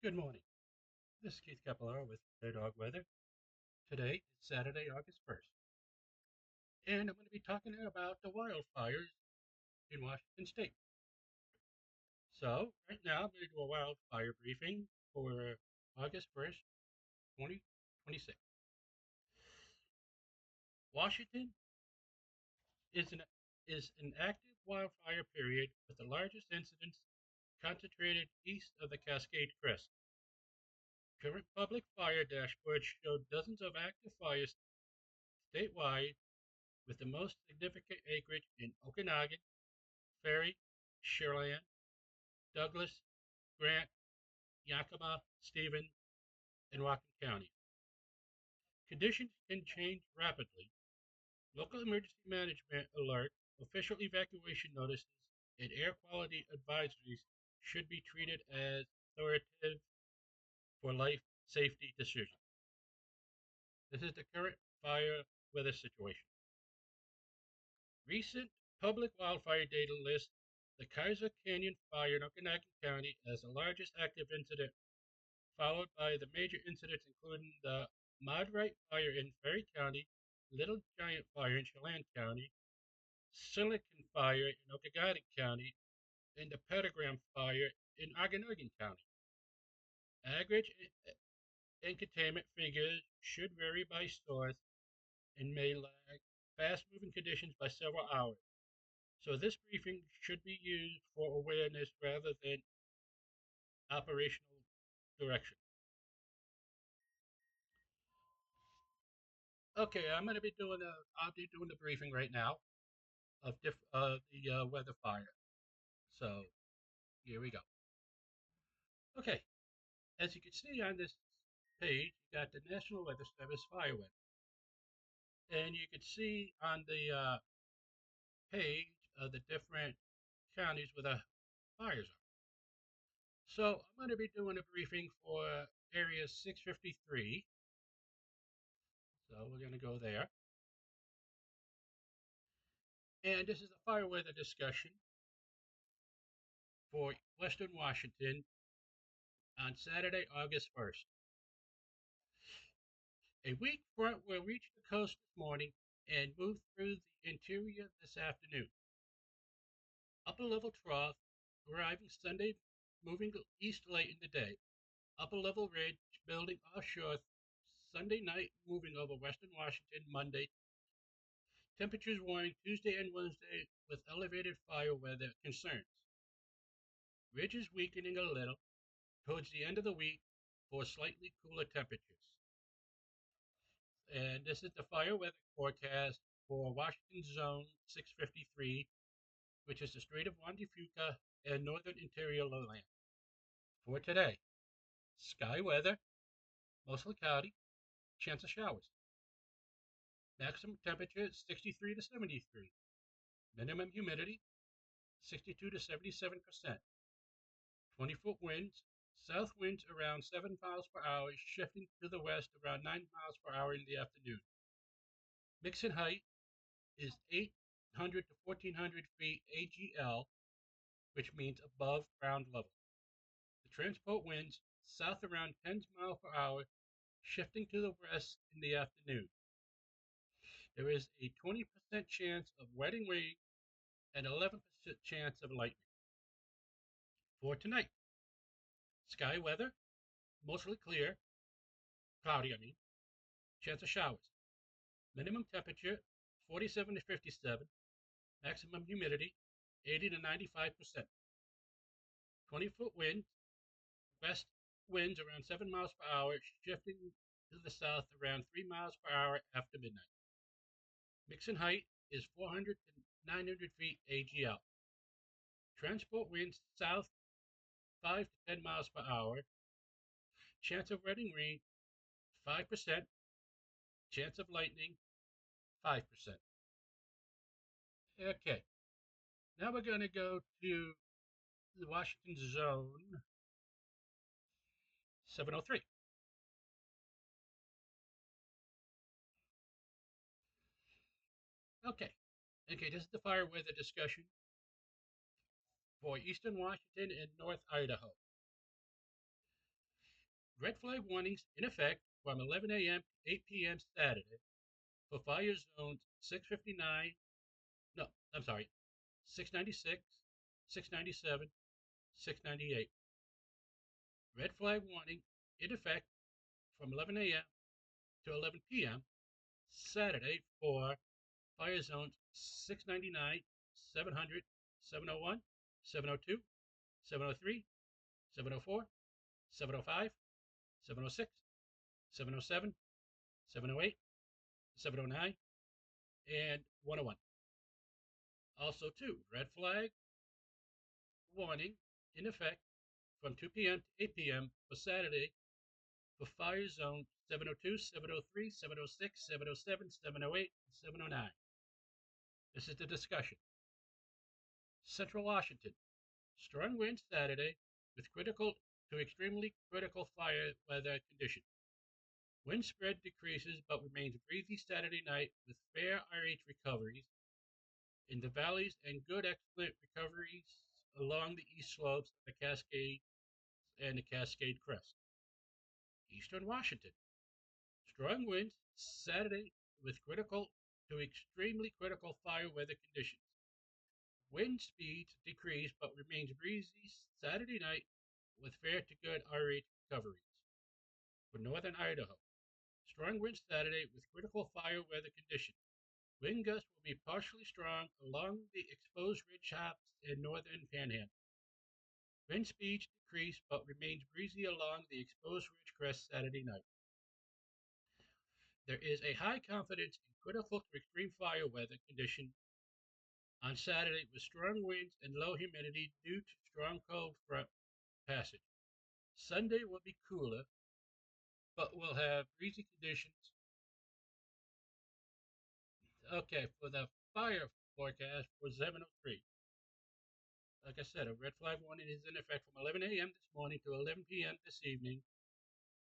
Good morning. This is Keith Capellaro with K-Dawg Weather. Today is Saturday, August 1st, and I'm going to be talking about the wildfires in Washington State. So, right now, I'm going to do a wildfire briefing for August 1st, 2026. Washington is an, is an active wildfire period with the largest incidence concentrated east of the Cascade Crest. Current public fire dashboards show dozens of active fires statewide, with the most significant acreage in Okanagan, Ferry, Sherland, Douglas, Grant, Yakima, Stevens, and Rockland County. Conditions can change rapidly. Local emergency management alert, official evacuation notices, and air quality advisories should be treated as authoritative for life safety decisions. This is the current fire weather situation. Recent public wildfire data lists the Kaiser Canyon fire in Okanagan County as the largest active incident, followed by the major incidents including the Maudrite fire in Ferry County, Little Giant fire in Chelan County, Silicon fire in Okanagan County, and the Pentagram fire in Okanagan County. Average and containment figures should vary by source and may lag fast moving conditions by several hours. So this briefing should be used for awareness rather than operational direction. Okay, I'll be doing the briefing right now of the weather fire. So here we go. Okay, as you can see on this page, you got the National Weather Service fire weather, and you can see on the page the different counties where the fires are. So I'm going to be doing a briefing for area 653. So we're going to go there. And this is a fire weather discussion for Western Washington on Saturday, August 1st. A weak front will reach the coast this morning and move through the interior this afternoon. Upper level trough arriving Sunday, moving east late in the day. Upper level ridge building offshore Sunday night, moving over western Washington Monday. Temperatures warming Tuesday and Wednesday with elevated fire weather concerns. Ridge is weakening a little towards the end of the week for slightly cooler temperatures. And this is the fire weather forecast for Washington Zone 653, which is the Strait of Juan de Fuca and northern interior lowland. For today, sky weather, mostly cloudy, chance of showers. Maximum temperature 63 to 73. Minimum humidity 62 to 77%. 20-foot winds, south winds around 7 miles per hour, shifting to the west around 9 miles per hour in the afternoon. Mixing height is 800 to 1400 feet AGL, which means above ground level. The transport winds south around 10 miles per hour, shifting to the west in the afternoon. There is a 20% chance of wetting rain and 11% chance of lightning. For tonight, sky weather, mostly clear, cloudy, chance of showers. Minimum temperature 47 to 57, maximum humidity 80 to 95%. 20-foot wind, west winds around 7 miles per hour, shifting to the south around 3 miles per hour after midnight. Mixing height is 400 to 900 feet AGL. Transport winds south 5 to 10 miles per hour. Chance of wetting rain 5%. Chance of lightning 5%. Okay, now we're going to go to the Washington Zone 703. Okay, this is the fire weather discussion for eastern Washington and north Idaho. Red flag warnings in effect from 11 a.m. to 8 p.m. Saturday for fire zones 659, no, I'm sorry, 696, 697, 698. Red flag warning in effect from 11 a.m. to 11 p.m. Saturday for fire zones 699, 700, 701, 702, 703, 704, 705, 706, 707, 708, 709, and 101. Also, too, red flag warning in effect from 2 p.m. to 8 p.m. for Saturday for fire zone 702, 703, 706, 707, 708, and 709. This is the discussion. Central Washington. Strong winds Saturday with critical to extremely critical fire weather conditions. Wind spread decreases but remains breezy Saturday night with fair RH recoveries in the valleys and good excellent recoveries along the east slopes of the Cascade and the Cascade Crest. Eastern Washington. Strong winds Saturday with critical to extremely critical fire weather conditions. Wind speeds decrease but remains breezy Saturday night with fair to good RH recoveries. For northern Idaho, strong winds Saturday with critical fire weather conditions. Wind gusts will be partially strong along the exposed ridge tops and northern panhandle. Wind speeds decrease but remains breezy along the exposed ridge crest Saturday night. There is a high confidence in critical to extreme fire weather conditions on Saturday with strong winds and low humidity due to strong cold front passage. Sunday will be cooler, but we'll have breezy conditions. Okay, for the fire forecast for 703. Like I said, a red flag warning is in effect from 11 a.m. this morning to 11 p.m. this evening.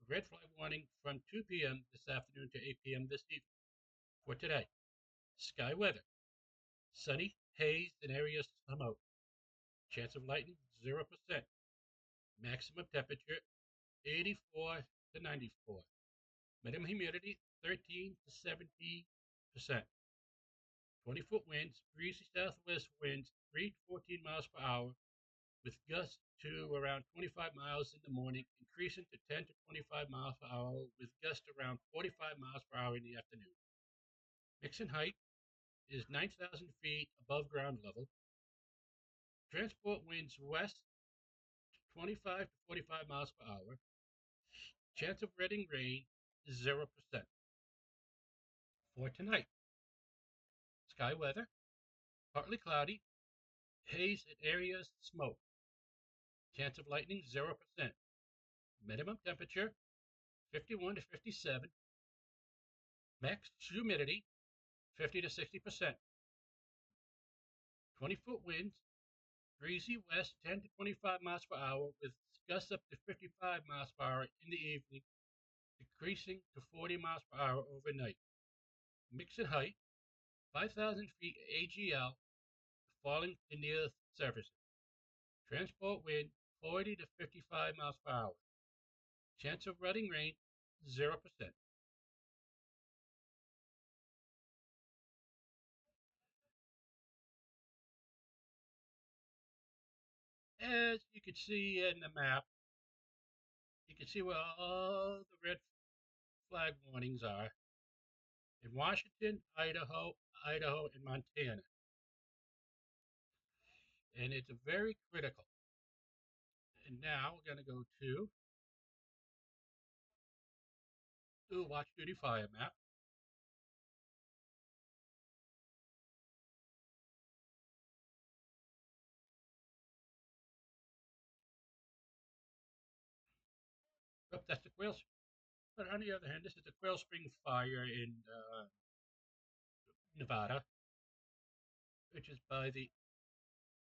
A red flag warning from 2 p.m. this afternoon to 8 p.m. this evening. For today, sky weather. Sunny, haze, and areas of smoke. Chance of lightning, 0%. Maximum temperature, 84 to 94. Minimum humidity, 13 to 70%. 20-foot winds, breezy southwest winds, 3 to 14 miles per hour, with gusts to around 25 miles in the morning, increasing to 10 to 25 miles per hour, with gusts around 45 miles per hour in the afternoon. Mixing height is 9,000 feet above ground level. Transport winds west 25 to 45 miles per hour. Chance of reading rain is 0%. For tonight, sky weather, partly cloudy, haze in areas smoke. Chance of lightning 0%. Minimum temperature 51 to 57. Max humidity 50 to 60%. 20-foot winds, breezy west 10 to 25 miles per hour with gusts up to 55 miles per hour in the evening, decreasing to 40 miles per hour overnight. Mixing height 5,000 feet AGL, falling to near surface. Transport wind 40 to 55 miles per hour. Chance of running rain 0%. As you can see in the map, you can see where all the red flag warnings are in Washington, Idaho, and Montana. And it's very critical. And now we're going to go to the watch duty fire map. Oh, that's the Quail. But on the other hand, this is the Quail Spring fire in Nevada, which is by the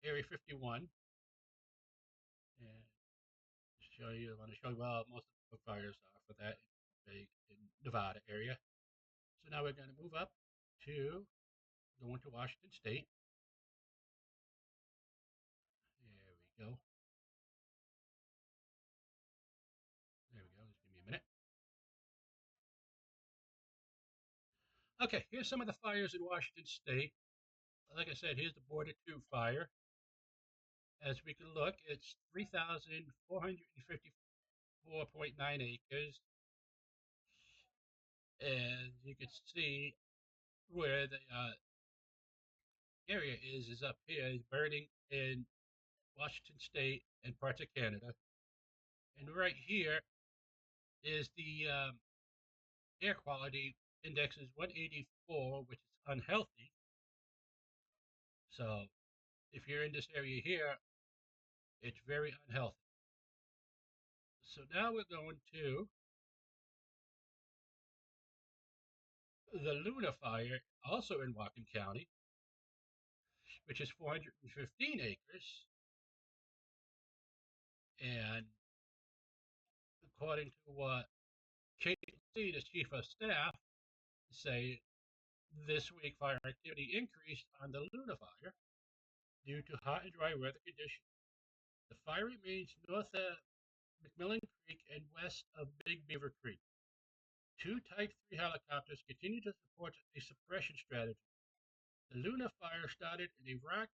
Area 51. And I want to show you where most of the fires are for that in Nevada area. So now we're going to move up to go into Washington State. There we go. There we go. Just give Okay, here's some of the fires in Washington State. Like I said, here's the Border 2 fire. As we can look, it's 3,454.9 acres. And you can see where the area is up here, is burning in Washington State and parts of Canada. And right here is the air quality index is 184, which is unhealthy. So if you're in this area here, it's very unhealthy. So now we're going to the Luna fire, also in Whatcom County, which is 415 acres. And according to what Kate, the chief of staff, say this week fire activity increased on the Luna fire due to hot and dry weather conditions. The fire remains north of McMillan Creek and west of Big Beaver Creek. Two Type 3 helicopters continue to support a suppression strategy. The Luna fire started in a rock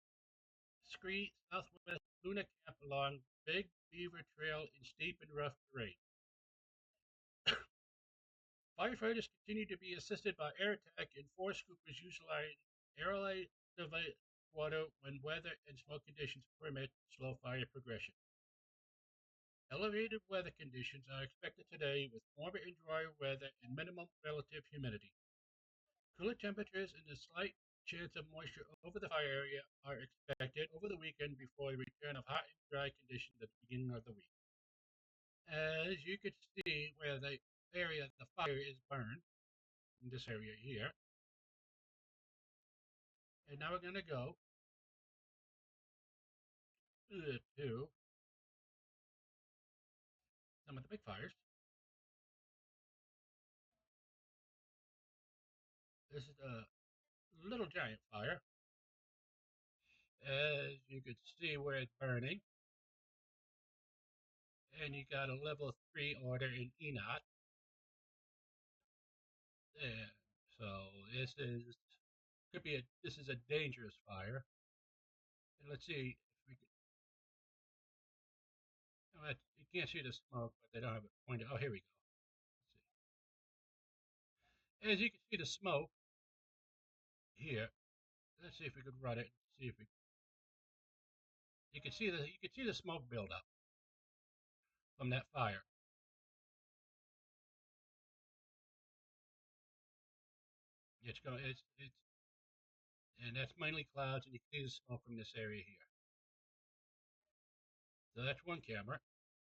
scree southwest Luna Camp along Big Beaver Trail in steep and rough terrain. Firefighters continue to be assisted by air attack and four scoopers utilize aerolite water when weather and smoke conditions permit slow fire progression. Elevated weather conditions are expected today with warmer and drier weather and minimum relative humidity. Cooler temperatures and a slight chance of moisture over the fire area are expected over the weekend before a return of hot and dry conditions at the beginning of the week. As you can see where the area the fire is burned, in this area here. And now we're going to go to some of the big fires. This is the Little Giant fire. As you can see where it's burning. And you got a level 3 order in ENOT. And so this is could be a this is a dangerous fire. And let's see if we can. You can't see the smoke, but they don't have it pointed. Oh, here we go. Let's see. As you can see the smoke here. Let's see if we could run it. See if we. You can see the smoke buildup from that fire. It's and that's mainly clouds, and you can see the smoke from this area here. So that's one camera,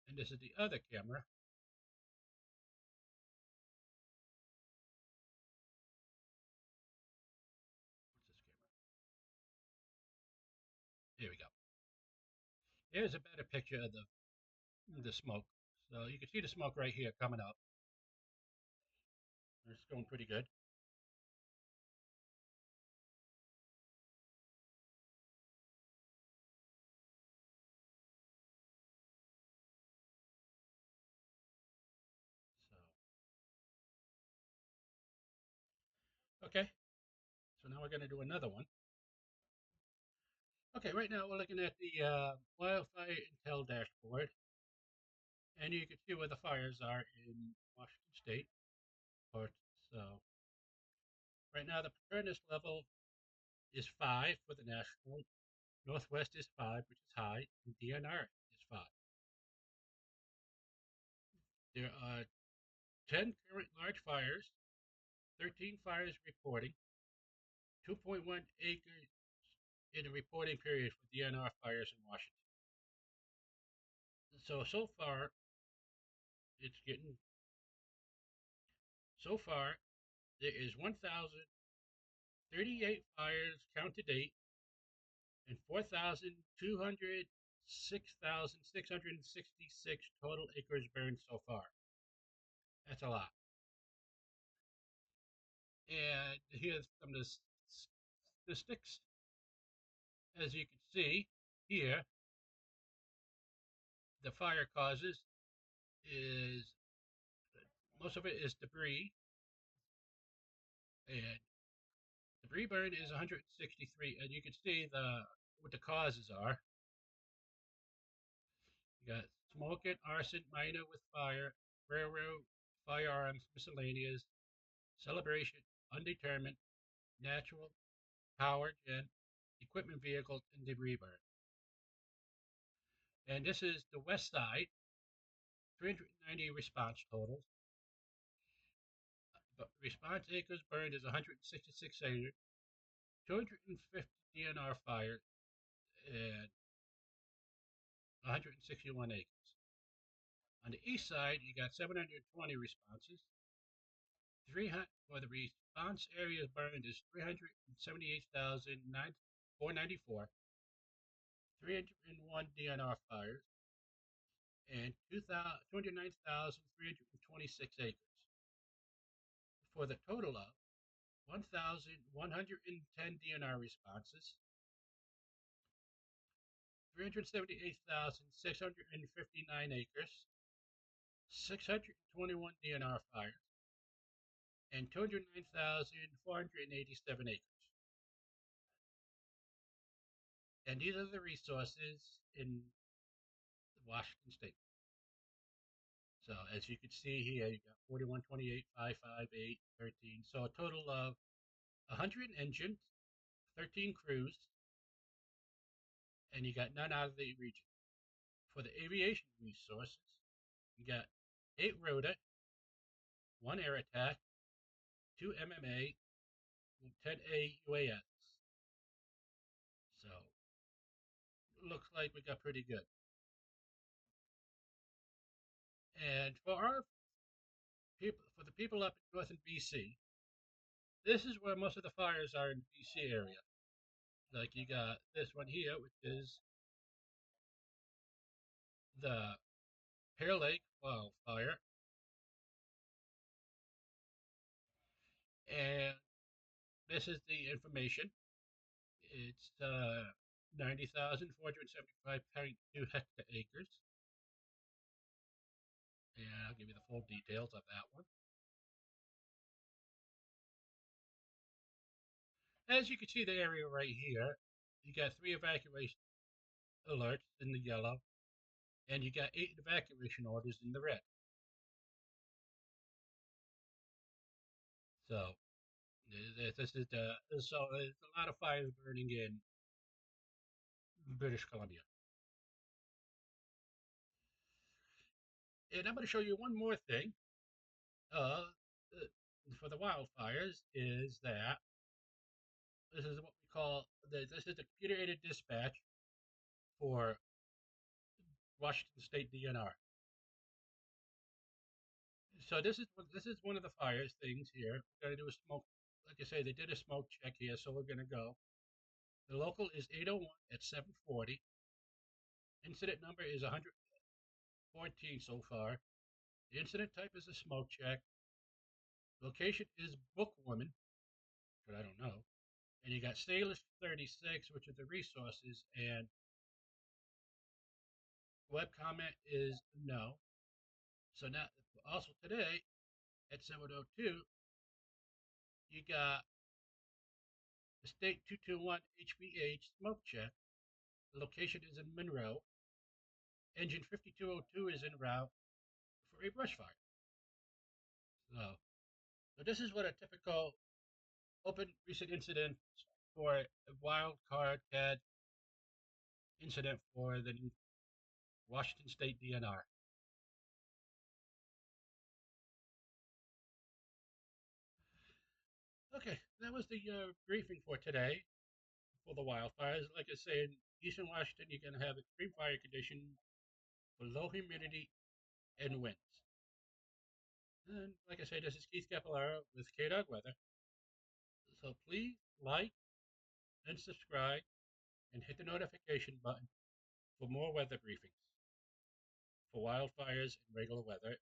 and this is the other camera. What's this camera? Here we go. Here's a better picture of the smoke. So you can see the smoke right here coming up. It's going pretty good. So okay. So now we're going to do another one. Okay, right now we're looking at the wildfire intel dashboard, and you can see where the fires are in Washington State. So right now the preparedness level is 5 for the national. Northwest is 5, which is high, and DNR is 5. There are 10 current large fires, 13 fires reporting, 2.1 acres in the reporting period for DNR fires in Washington. So far, it's getting, so far, there is 1,038 fires count to date and 6,666 total acres burned so far. That's a lot. And here's some of the statistics. As you can see here, the fire causes is most of it is debris, And debris burn is 163, and you can see what the causes are. You got smoke and arson, minor with fire, railroad, firearms, miscellaneous, celebration, undetermined, natural, power gen, equipment vehicles, and debris burn. And this is the west side, 390 response totals. But response acres burned is 166 acres, 250 DNR fires, and 161 acres. On the east side, you got 720 responses. 300 for the response area burned is 378,494, 301 DNR fires, and 209,326 acres, for the total of 1,110 DNR responses, 378,659 acres, 621 DNR fires, and 209,487 acres. And these are the resources in Washington State. So as you can see here, you got 41, 28, 5, 5, 8, 13. So a total of 100 engines, 13 crews, and you got none out of the region. For the aviation resources, you got 8 rota, 1 air attack, 2 MMA, 10A UAS. So looks like we got pretty good. And for the people up in northern BC, this is where most of the fires are in the BC area. Like you got this one here, which is the Pear Lake Wildfire, and this is the information. It's 90,475.2 hectares, and I'll give you the full details of that one. As you can see, the area right here, you got 3 evacuation alerts in the yellow, and you got 8 evacuation orders in the red. So this is so there's a lot of fires burning in British Columbia. And I'm going to show you one more thing uh, for the wildfires is that this is what we call this is the computer aided dispatch for Washington State DNR. So this is one of the fires things here. We're going to do a smoke. Like I say, they did a smoke check here, so we're going to go. The local is 801 at 740. Incident number is 114 so far. The incident type is a smoke check. Location is Bookwoman, but I don't know. And you got Sailors 36, which are the resources, and web comment is no. So now, also today at 7:02, you got the State 221 HBH smoke check. The location is in Monroe. Engine 5202 is en route for a brush fire. So this is what a typical open recent incident for a wild card CAD incident for the Washington State DNR. Okay, that was the briefing for today for the wildfires. Like I say, in Eastern Washington, you're going to have extreme fire conditions with low humidity and winds. And like I say, this is Keith Capellaro with K-Dawg Weather. So please like and subscribe and hit the notification button for more weather briefings for wildfires and regular weather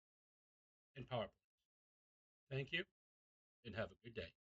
and power plants. Thank you and have a good day.